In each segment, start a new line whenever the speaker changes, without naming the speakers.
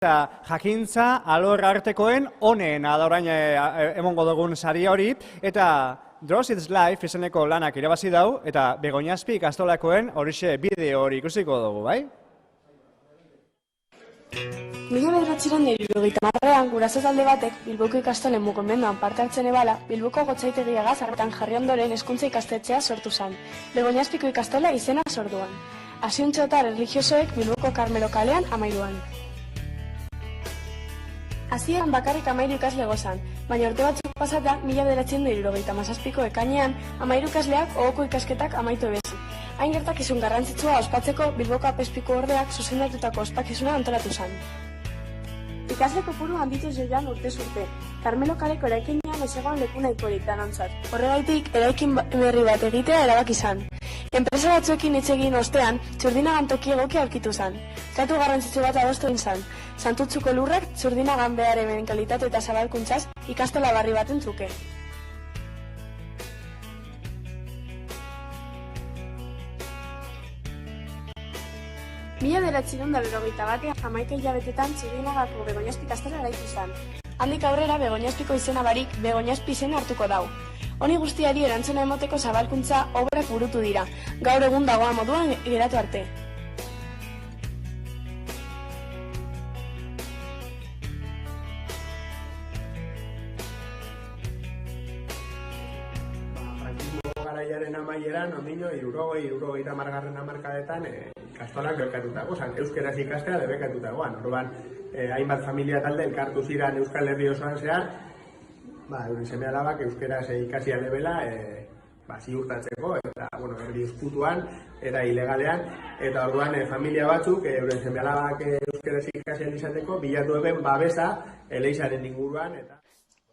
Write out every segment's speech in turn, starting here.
eta jakintza alor artekoen onena da orain emongo dugun saria hori, eta Draws It's Life izeneko lanak irabazi dau, eta Begoñazpi ikastolakoen horixe bideo hori ikusiko dugu, bai?
1970ean guraso talde batek Bilboko ikastolen mugimenduan parte hartzen ebala, Bilboko gotzaitegiagaz hartan jarri ondoren hezkuntza ikastetxea sortu zen. Begoñazpiko ikastola izena sorduan. Asiontxo eta religiosoek Bilboko Karmelo kalean 13an. Hasieran bakarrik 13 ikasle gozan, baina urte batzuk pasata 1977ko ekainean 13 ikasleak ohoko ikasketak amaitu ebezi. Hain gertakizun garrantzitsua ospatzeko Bilboko apezpiko ordeak zuzendatutako ospakizuna antolatu zen. Ikasle kopuru handituz joan urtez urte. Karmelo kaleko eraikinean ez egon leku nahikorik danontzat. Horregaitik, eraikin berri bat egitea erabaki izan. Enpresa batzuekin hitz egin ostean, Txurdinagan toki egokia aurkitu zen. Tratu garrantzitsu bat adostu egin zen. Santutzuko lurrak Txurdinagan beharren kalitate eta zabalkuntzaz ikastola barri baten truke. Mila 1981 11 hilabetetan Txurdinagako Begoñazpi ikastola eraiku zen. Handik aurrera Begoñazpiko izena barik Begoñazpi izena hartuko dau. Honi guztiari erantzuna emoteko zabalkuntza obrak burutu dira, gaur egun dagoa moduan geratu arte.
Garaiaren amaieran, ondino, 60 margarren hamarkadetan ikastolak elkartutago, euskeraz ikastea debekatutagoan. Orduan, hainbat familia talde elkartu ziren Euskal Herri osoan zehar, euren seme alabak euskeraz ikasi alebela ziurtatzeko, eta, herri ezkutuan eta ilegalean, eta orduan familia batzuk euren seme alabak euskeraz ikasi izateko bilatu eben babesa eleixaren inguruan, eta...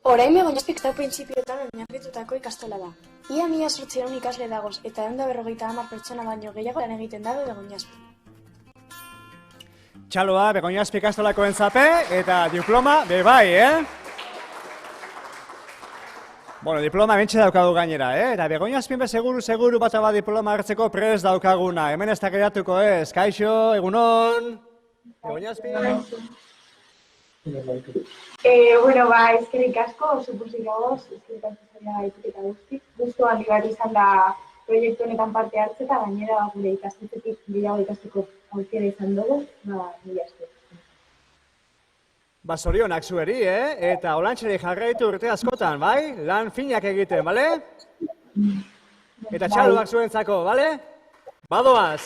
Orain Begoñazpik dau printzipioetan oinarritutako ikastola da. Ia 1800 ikasle dagoz eta 150 pertsona baino gehiago lan egiten dago Begoñazpi.
Txaloa, Begoñazpi ikastolakoen zape eta diploma bebai, Bueno, diploma bentsa daukagu gainera, Eta Begoñazpin be seguru bat diploma hartzeko prest daukaguna. Hemen ez da geratuko, Kaixo, egunon? Begoñazpi?
Eskerrik asko, oso pozik gagoz, eskerrik asko zaila ituketa guztik. Guztu handi bat izan da proiektu honetan parte hartze eta gainera gure ikastetxetik gehiago ikasteko aukera izan dugu, mila esker.
Zorionak zueri, Eta holantxeri jarraitu urte askotan, bai? Lan finak egiten, bale? Eta txaloak zuentzako, bale? Badoaz!